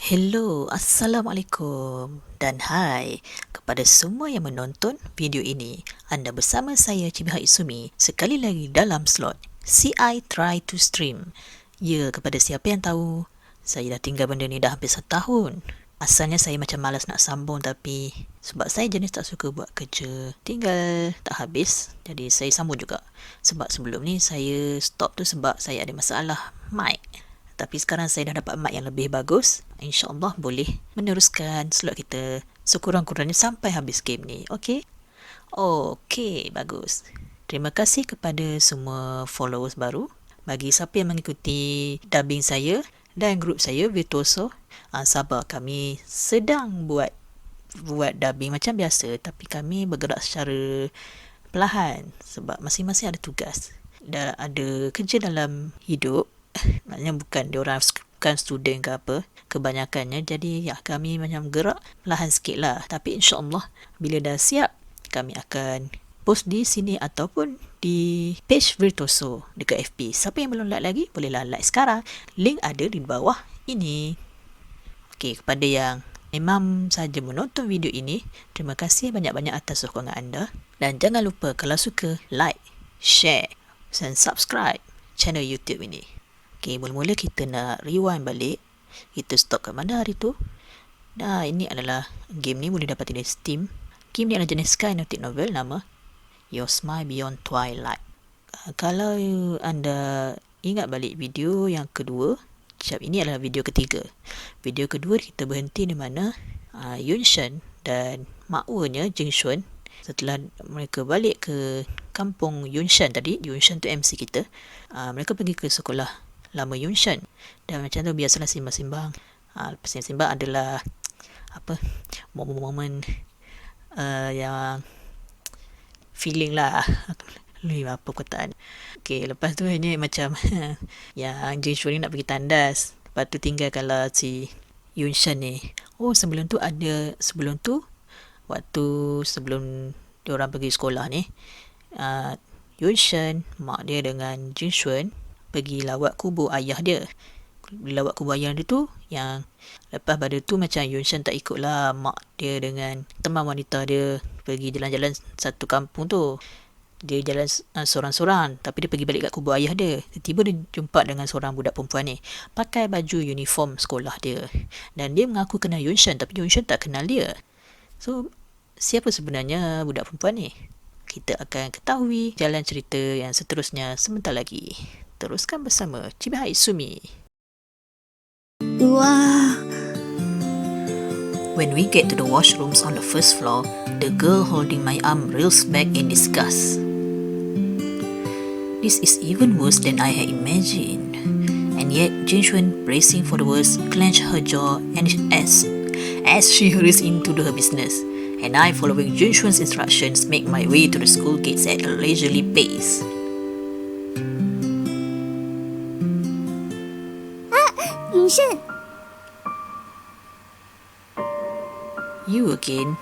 Hello, Assalamualaikum dan hai kepada semua yang menonton video ini. Anda bersama saya Cibiha Isumi sekali lagi dalam slot CI Try to Stream. Ya, kepada siapa yang tahu, saya dah tinggal benda ni dah hampir 1 tahun. Asalnya saya macam malas nak sambung tapi sebab saya jenis tak suka buat kerja tinggal tak habis, jadi saya sambung juga. Sebab sebelum ni saya stop tu sebab saya ada masalah mic. Tapi sekarang saya dah dapat mic yang lebih bagus. InsyaAllah boleh meneruskan slot kita sekurang-kurangnya sampai habis game ni. Okey? Okey, bagus. Terima kasih kepada semua followers baru. Bagi siapa yang mengikuti dubbing saya dan grup saya Virtuoso, sabar, kami sedang buat dubbing macam biasa, tapi kami bergerak secara perlahan sebab masing-masing ada tugas dan ada kerja dalam hidup. Maknanya bukan diorang bukan student ke apa kebanyakannya, jadi ya kami macam gerak perlahan sikit lah. Tapi insyaAllah bila dah siap kami akan post di sini ataupun di page Virtuoso dekat FB. Siapa yang belum like lagi bolehlah like sekarang, link ada di bawah ini. Okey, kepada yang memang saja menonton video ini, terima kasih banyak-banyak atas sokongan anda, dan jangan lupa kalau suka like, share dan subscribe channel YouTube ini. Okay, mula-mula kita nak rewind balik. Kita stop kat mana hari tu. Nah, ini adalah game ni boleh dapat di Steam. Game ni adalah jenis kinetic novel, nama Your Smile Beyond Twilight. Kalau anda ingat balik video yang kedua, ini adalah video ketiga. Video kedua kita berhenti di mana Yunshan dan makwanya Jingxuan, setelah mereka balik ke kampung Yunshan tadi, Yunshan tu MC kita, mereka pergi ke sekolah lama Yunshan. Dan macam tu biasalah simbang-simbang. Lepas simbang adalah momen-momen yang feeling lah. Apa perkataan. Okay, lepas tu ini macam yang Jingxuan ni nak pergi tandas. Lepas tu tinggal kalau si Yunshan ni. Sebelum tu waktu sebelum diorang pergi sekolah ni, Yunshan, mak dia dengan Jingxuan pergi lawat kubur ayah dia. Lawat kubur ayah dia tu, yang lepas pada tu macam Yunshan tak ikut lah mak dia dengan teman wanita dia pergi jalan-jalan satu kampung tu. Dia jalan sorang-sorang, tapi dia pergi balik kat kubur ayah dia. Tiba-tiba dia jumpa dengan seorang budak perempuan ni, pakai baju uniform sekolah dia, dan dia mengaku kenal Yunshan, tapi Yunshan tak kenal dia. So, siapa sebenarnya budak perempuan ni? Kita akan ketahui jalan cerita yang seterusnya sebentar lagi. Teruskan bersama Cibiha Isumi. Wah. When we get to the washrooms on the first floor, the girl holding my arm reels back in disgust. This is even worse than I had imagined. And yet, Jingxuan, bracing for the worst, clenched her jaw and as she hurries into her business. And I, following Jingxuan's instructions, make my way to the school gates at a leisurely pace. Yunshan. You again.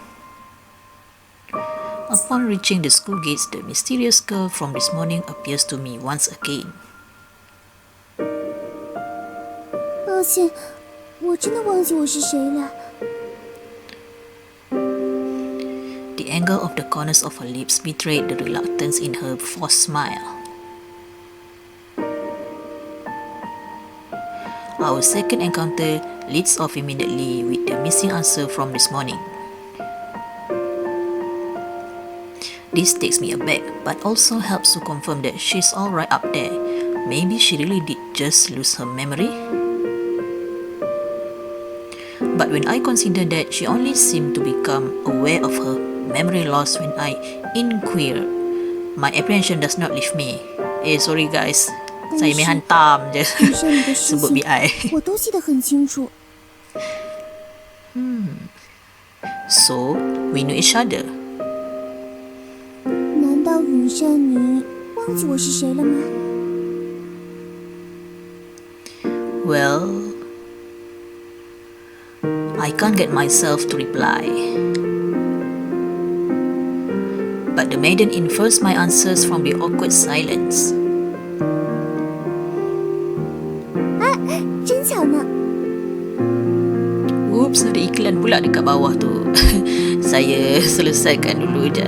Upon reaching the school gates, the mysterious girl from this morning appears to me once again. 抱歉，我真的忘记我是谁了。 The angle of the corners of her lips betrayed the reluctance in her forced smile. Our second encounter leads off immediately with the missing answer from this morning. This takes me aback, but also helps to confirm that she's alright up there. Maybe she really did just lose her memory. But when I consider that she only seemed to become aware of her memory loss when I inquire, my apprehension does not leave me. Sorry guys, saya main hantam je sebut BI. 我都记得很清楚。 So, we know each other. 难道云山你忘记我是谁了吗？ Well, I can't get myself to reply. But the maiden infers my answers from the awkward silence. 真巧呢。Oops, ada iklan pula dekat bawah tu. Saya selesaikan dulu je.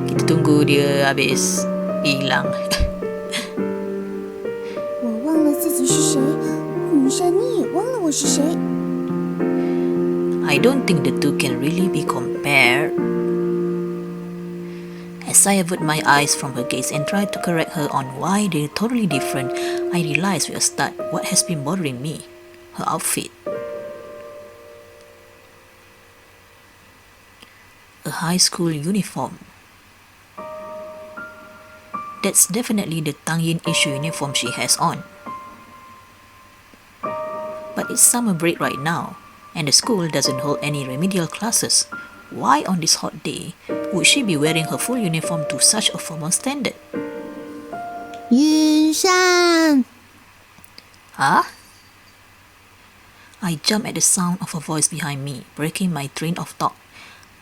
Kita tunggu dia habis hilang. 我忘了自己是谁，云山你也忘了我是谁。 I don't think the two can really be compared. As I avert my eyes from her gaze and try to correct her on why they're totally different, I realize with a start what has been bothering me. Her outfit. A high school uniform. That's definitely the Tang Yin issue uniform she has on. But it's summer break right now, and the school doesn't hold any remedial classes. Why on this hot day would she be wearing her full uniform to such a formal standard? 云山， Huh? I jump at the sound of a voice behind me, breaking my train of thought.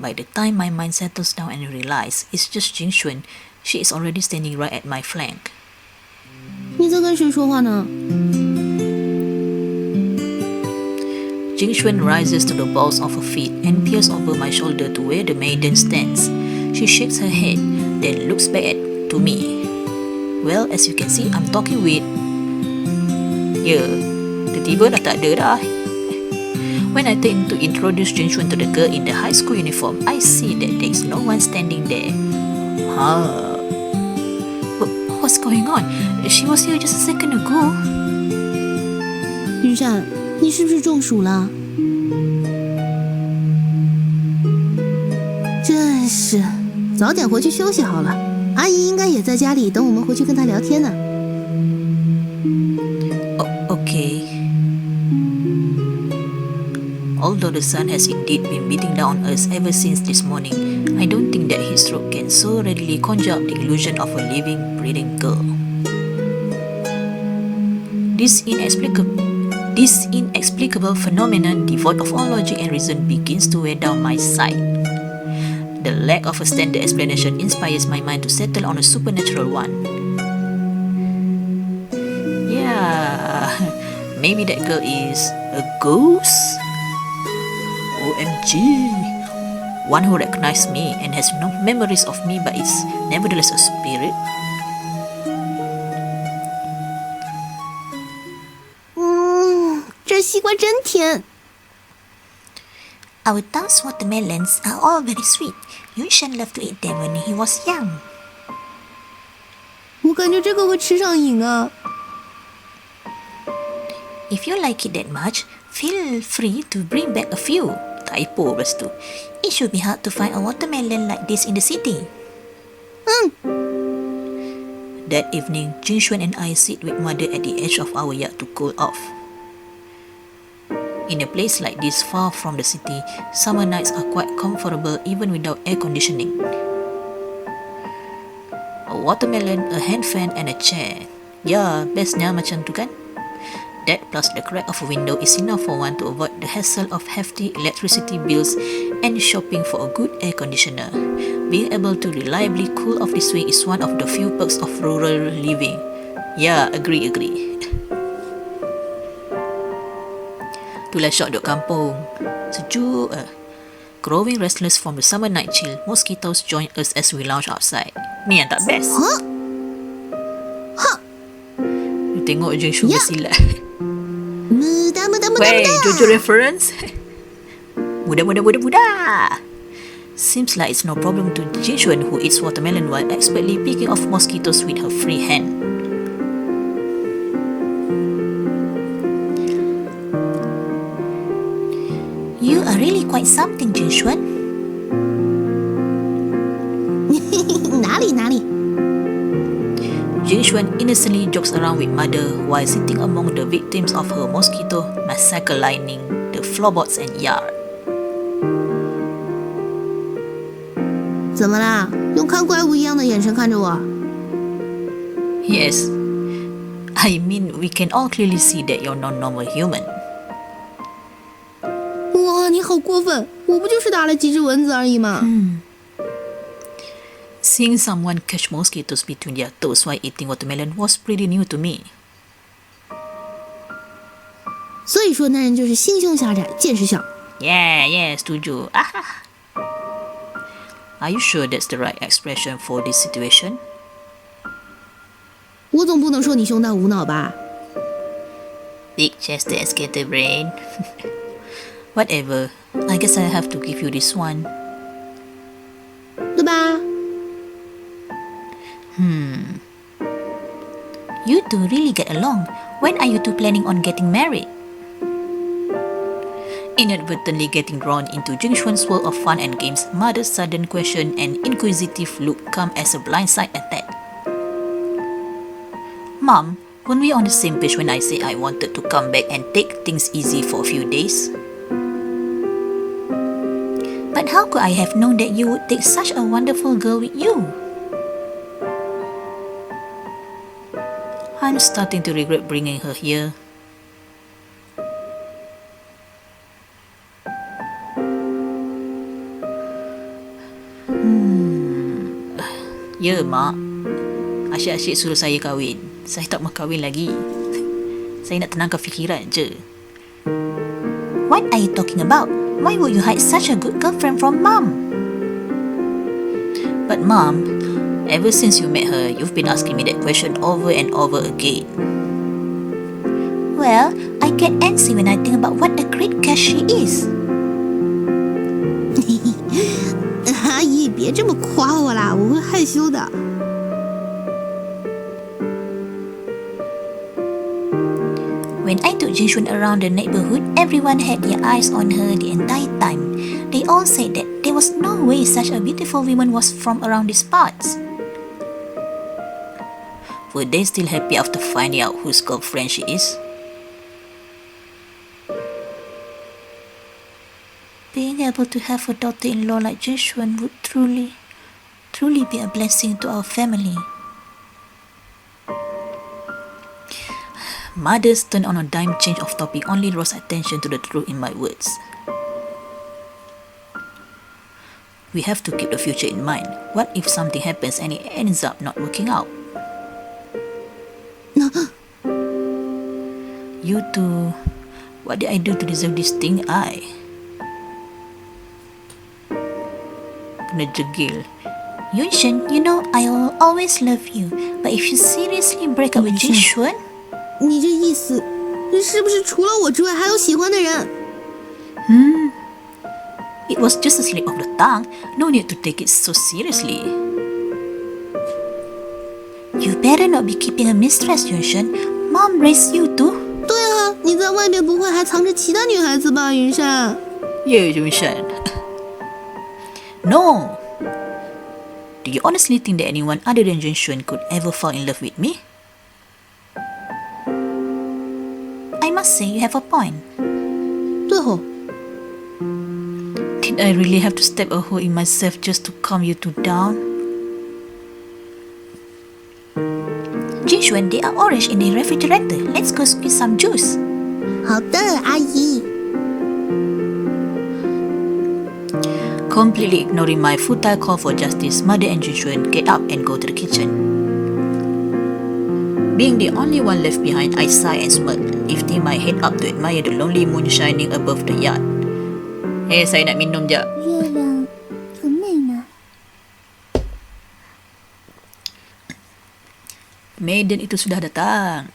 By the time my mind settles down and I realize it's just Jingxuan, she is already standing right at my flank. 你在跟谁说话呢？ Jingxuan rises to the balls of her feet and peers over my shoulder to where the maiden stands. She shakes her head, then looks back to me. Well, as you can see, I'm talking with... tiba-tiba dah tak ada dah. When I take to introduce Jingxuan to the girl in the high school uniform, I see that there is no one standing there. Huh? What's going on? She was here just a second ago. 云山，你是不是中暑了？真是，早点回去休息好了。阿姨应该也在家里等我们回去跟她聊天呢。Okay. Although the sun has indeed been beating down on us ever since this morning, I don't think that his stroke can so readily conjure up the illusion of a living, breathing girl. This inexplicable phenomenon, devoid of all logic and reason, begins to wear down my sight. The lack of a standard explanation inspires my mind to settle on a supernatural one. Yeah, maybe that girl is a ghost? OMG! One who recognized me and has no memories of me but is nevertheless a spirit? 这西瓜真甜。 Our town's watermelons are all very sweet. Yunshan loved to eat them when he was young. 我感觉这个会吃上瘾啊。 If you like it that much, feel free to bring back a few. Typo lepas tu. It should be hard to find a watermelon like this in the city. That evening, Jingxuan and I sit with mother at the edge of our yard to cool off. In a place like this, far from the city, summer nights are quite comfortable even without air conditioning. A watermelon, a hand fan and a chair. Ya, bestnya macam tu kan? That plus the crack of a window is enough for one to avoid the hassle of hefty electricity bills and shopping for a good air conditioner. Being able to reliably cool off this way is one of the few perks of rural living. Ya, agree. Itulah shot duk kampung. Sejuk. Growing restless from the summer night chill, mosquitoes join us as we lounge outside. Ni yang tak best. You tengok Jingxuan bersilat. Wait, Jojo reference? Muda. Seems like it's no problem to Jingxuan, who eats watermelon while expertly picking off mosquitoes with her free hand. You are really quite something, Jingxuan. 哪里？ Jingxuan innocently jokes around with mother while sitting among the victims of her mosquito massacre lining the floorboards and yard. 怎么啦？用看怪物一样的眼神看着我？ Yes, I mean we can all clearly see that you're not normal human. 哇，你好过分！我不就是打了几只蚊子而已嘛。Seeing someone catch mosquitoes between their toes while eating watermelon was pretty new to me. 所以说男人就是心胸狭窄，见识小。Yeah, setuju. Are you sure that's the right expression for this situation? 我总不能说你胸大无脑吧？ Big-chested and scatterbrained. Whatever. I guess I have to give you this one. 对吧？ You two really get along. When are you two planning on getting married? Inadvertently getting drawn into Jingxuan's world of fun and games, mother's sudden question and inquisitive look come as a blindside attack. Mom, weren't we on the same page when I said I wanted to come back and take things easy for a few days? But how could I have known that you would take such a wonderful girl with you? I'm starting to regret bringing her here. Ya, Mak. Asyik-asyik suruh saya kahwin. Saya tak mau kahwin lagi. Saya nak tenangkan fikiran je. What are you talking about? Why would you hide such a good girlfriend from Mom? But Mom, ever since you met her, you've been asking me that question over and over again. Well, I get antsy when I think about what a great catch she is. 阿姨，别这么夸我啦，我会害羞的。When I took Jingxuan around the neighborhood, everyone had their eyes on her the entire time. They all said that there was no way such a beautiful woman was from around these parts. Were they still happy after finding out whose girlfriend she is? Being able to have a daughter-in-law like Jingxuan would truly be a blessing to our family. Mother's turn on a dime change of topic only draws attention to the truth in my words. We have to keep the future in mind. What if something happens and it ends up not working out? You two, what did I do to deserve this thing? Kena jegil. Yunshan, you know I will always love you, but if you seriously break up with Jingxuan, 你这意思是不是除了我之外还有喜欢的人？ It was just a slip of the tongue. No need to take it so seriously. you better not be keeping a mistress, Yunshan. Mom raised you too. 对啊，你在外面不会还藏着其他女孩子吧，云山？ Yeah, Yunshan. No. Do you honestly think that anyone other than Jingxuan could ever fall in love with me? I must say you have a point. 对吼， Did I really have to stab a hole in myself just to calm you two down? Jingxuan, there are orange in the refrigerator. Let's go squeeze some juice. 好的，阿姨。 Completely ignoring my futile call for justice, Mother and Jingxuan get up and go to the kitchen. Being the only one left behind, I sigh and smirk, lifting my head up to admire the lonely moon shining above the yard. Saya nak minum jap. 月亮很美呢。 Maiden itu sudah datang.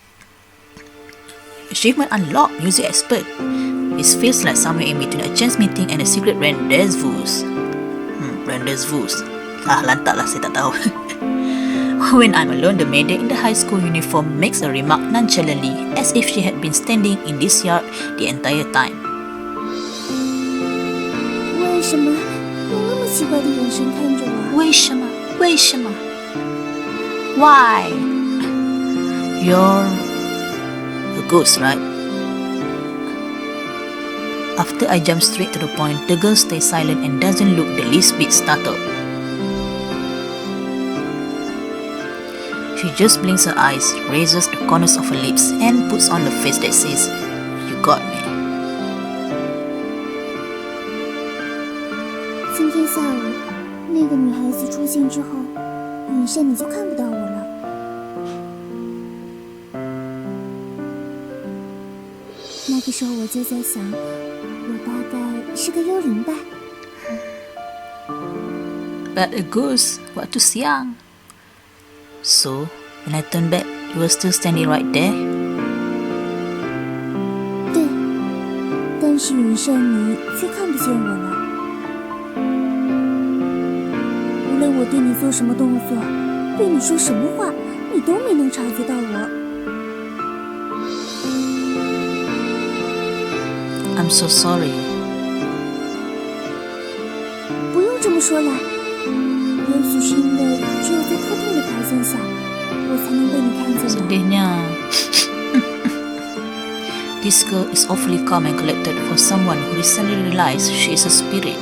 Achievement unlocked, music expert. It feels like somewhere in between a chance meeting and a secret rendezvous. Rendezvous. Lantaklah, saya tak tahu. When I'm alone, the maiden in the high school uniform makes a remark nonchalantly, as if she had been standing in this yard the entire time. 为什么用那么奇怪的眼神看着我？为什么？为什么？ Why? You're a ghost, right? After I jump straight to the point, the girl stays silent and doesn't look the least bit startled. She just blinks her eyes, raises the corners of her lips, and puts on the face that says, "You got me." 今天下午那个女孩子出现之后，云山你就看不到我了。那个时候我就在想，我大概是个幽灵吧。But a ghost, what too young. So, when I turned back, you were still standing right there. 对，但是云山你却看不见我了。无论我对你做什么动作，对你说什么话，你都没能察觉到我。I'm so sorry. 不用这么说啦，也许是因为只有在特定的条件下，我才能被你看见吧。Sedihnya. This girl is awfully calm and collected for someone who recently realized she is a spirit.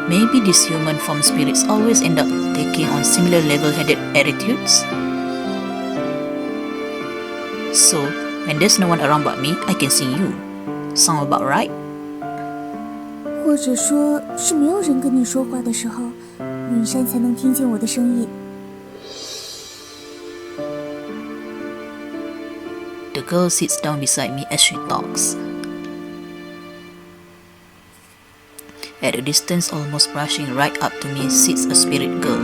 Maybe these human form spirits always end up taking on similar level-headed attitudes. So, when there's no one around but me, I can see you. Sound about right? 或者说是没有人跟你说话的时候，云山才能听见我的声音。The girl sits down beside me as she talks. At a distance, almost brushing right up to me, sits a spirit girl.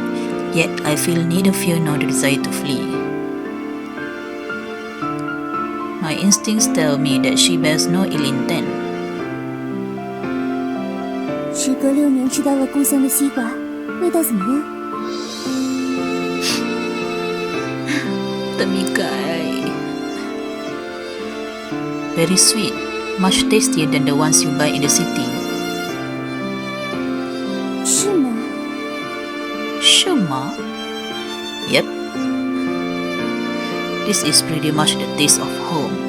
Yet I feel neither fear nor the desire to flee. My instincts tell me that she bears no ill intent. 时隔6年吃到了故乡的西瓜，味道怎么样？ Temikai. Very sweet, much tastier than the ones you buy in the city. 是吗？ Shema? Yep. This is pretty much the taste of home.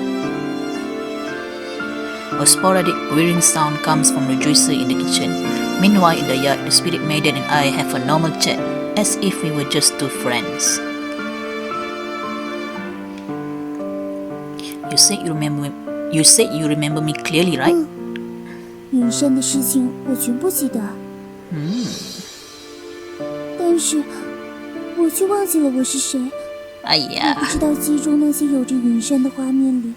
A sporadic whirring sound comes from the juicer in the kitchen. Meanwhile, in the yard, the spirit maiden and I have a normal chat, as if we were just two friends. You said you remember me clearly, right? 云山的事情我全部记得，但是我却忘记了我是谁。哎呀，不知道记忆中那些有着云山的画面里，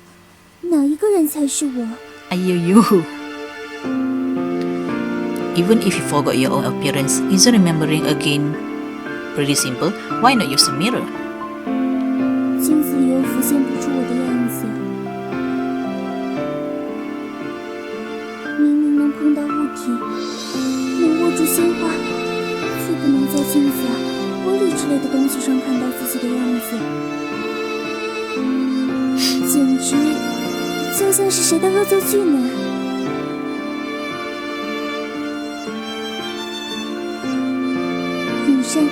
哪一个人才是我？哎呦呦。Even if you forgot your own appearance, isn't remembering again pretty simple? Why not use a mirror? 镜子里又浮现不出我的样子，明明能碰到物体，能握住鲜花，却不能在镜子玻璃之类的东西上看到自己的样子，简直就像是谁的恶作剧呢？云山，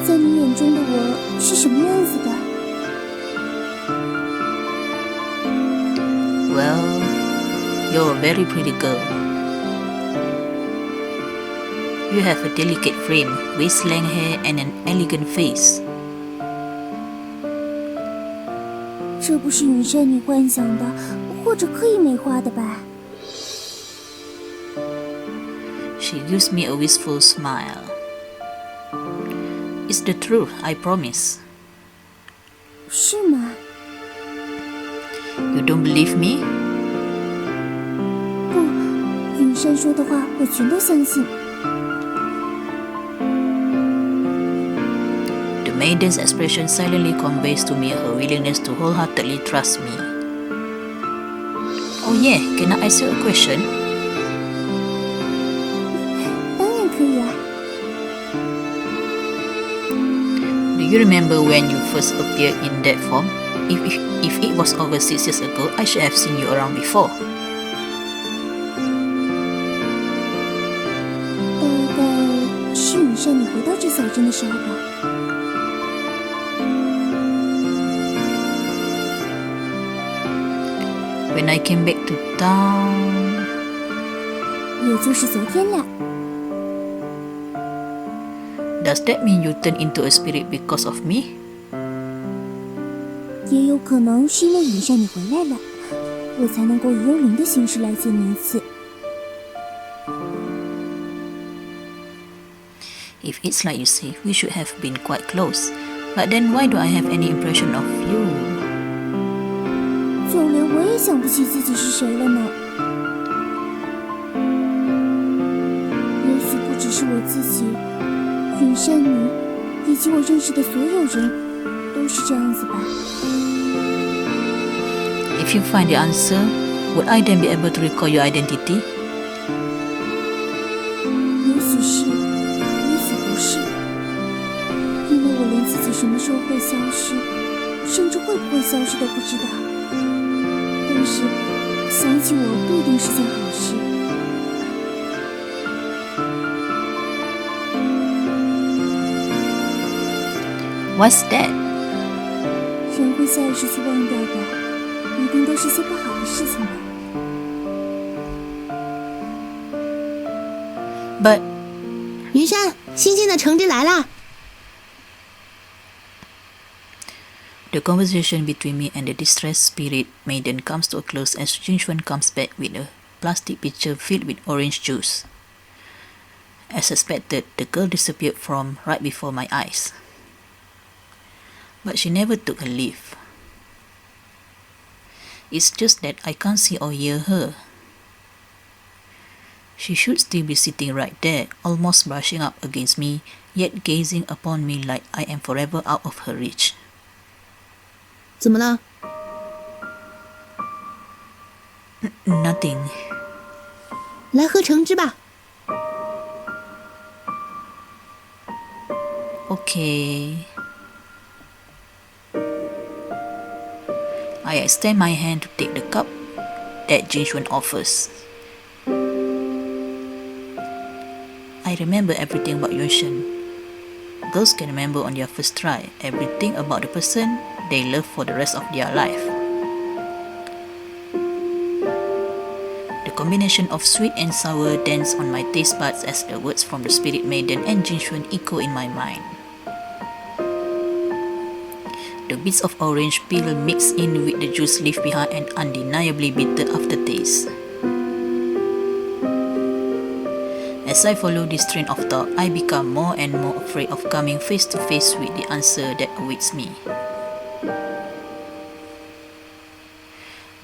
在你眼中的我是什么样子的？ Well, you're a very pretty girl. You have a delicate frame, waist-length hair, and an elegant face. 这不是云山你幻想的，或者刻意美化的吧？ She gives me a wistful smile. It's the truth, I promise. 是吗？ You don't believe me? 不，云山说的话我全都相信。 The maiden's expression silently conveys to me her willingness to wholeheartedly trust me. Oh yeah, can I ask you a question? 当然可以啊。 Do you remember when you first appeared in that form? If it was over 6 years ago, I should have seen you around before. 大概是云山你回到这小镇的时候吧。 When I came back to town, 也就是昨天啦。 does that mean you turned into a spirit because of me? 也有可能是因为云山你回来了，我才能够以幽灵的形式来见你一次。 If it's like you say, we should have been quite close. But then why do I have any impression of you? 昨也想不起自己是谁了呢。也许不只是我自己，云山你以及我认识的所有人都是这样子吧。 If you find the answer, would I then be able to recall your identity? 也许是，也许不是，因为我连自己什么时候会消失，甚至会不会消失都不知道。但是想起我不一定是件好事。What's that? 人会下意识去忘掉的，一定都是些不好的事情吧。 But 云山，新鲜的橙汁来啦！ the conversation between me and the distressed spirit maiden comes to a close as Jingxuan comes back with a plastic pitcher filled with orange juice. As expected, the girl disappeared from right before my eyes. But she never took her leave. It's just that I can't see or hear her. She should still be sitting right there, almost brushing up against me, yet gazing upon me like I am forever out of her reach. 怎么了？ Nothing. 来喝橙汁吧。 Okay. I extend my hand to take the cup that Jingxuan offers. I remember everything about Yunshan. Girls can remember on their first try everything about the person they love for the rest of their life. The combination of sweet and sour dance on my taste buds as the words from the spirit maiden and Jingxuan echo in my mind. The bits of orange peel mix in with the juice leave behind an undeniably bitter aftertaste. As I follow this train of thought, I become more and more afraid of coming face to face with the answer that awaits me.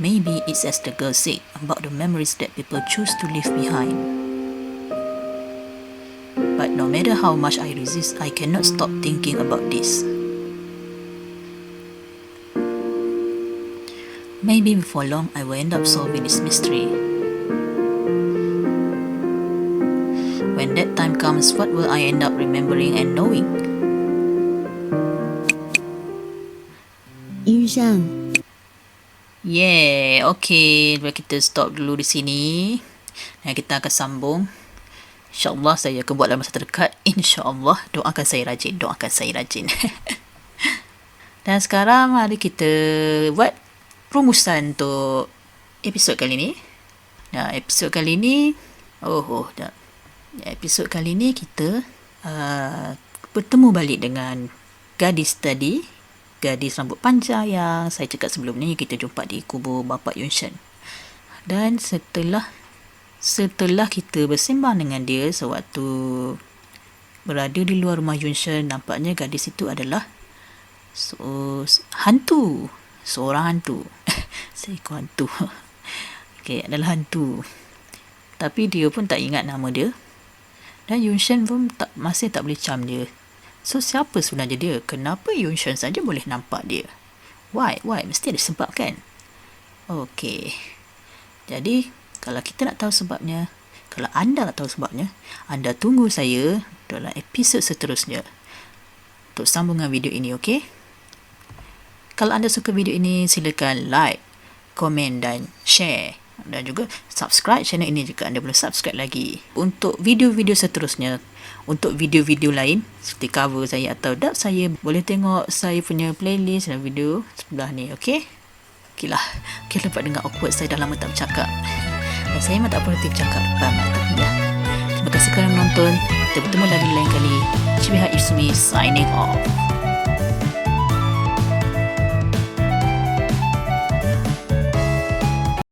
Maybe it's as the girl said about the memories that people choose to leave behind. But no matter how much I resist, I cannot stop thinking about this. Maybe before long, I will end up solving this mystery. When that time comes, what will I end up remembering and knowing? 云山， Yeah, okay. Kita stop dulu di sini. Dan kita akan sambung. InsyaAllah saya akan buat dalam masa terdekat. InsyaAllah. Doakan saya rajin. Doakan saya rajin. Dan sekarang mari kita buat rumusan untuk episod kali ni. Nah, episod kali ni episod kali ni kita bertemu balik dengan gadis tadi, gadis rambut panjang yang saya cakap sebelum ni kita jumpa di kubur bapa Yunshan. Dan setelah kita bersembang dengan dia sewaktu berada di luar rumah Yunshan, nampaknya gadis itu adalah hantu. Seorang hantu. Seekor hantu. Okay, adalah hantu. Tapi dia pun tak ingat nama dia. Dan Yunshan pun masih tak boleh cam dia. So, siapa sebenarnya dia? Kenapa Yunshan saja boleh nampak dia? Why? Mesti ada sebab kan? Okay. Jadi, kalau kita nak tahu sebabnya, kalau anda nak tahu sebabnya, anda tunggu saya dalam episod seterusnya untuk sambungan video ini, okay? Kalau anda suka video ini, silakan like, komen dan share. Dan juga subscribe channel ini jika anda belum subscribe lagi. Untuk video-video seterusnya, untuk video-video lain seperti cover saya atau dub saya, boleh tengok saya punya playlist dan video sebelah ni, okay? Okeylah, dapat dengar awkward saya dah lama tak bercakap. Dan saya memang tak berhenti bercakap depan mata anda. Terima kasih kerana menonton. Kita bertemu lagi lain kali. Cibiha Ismi signing off.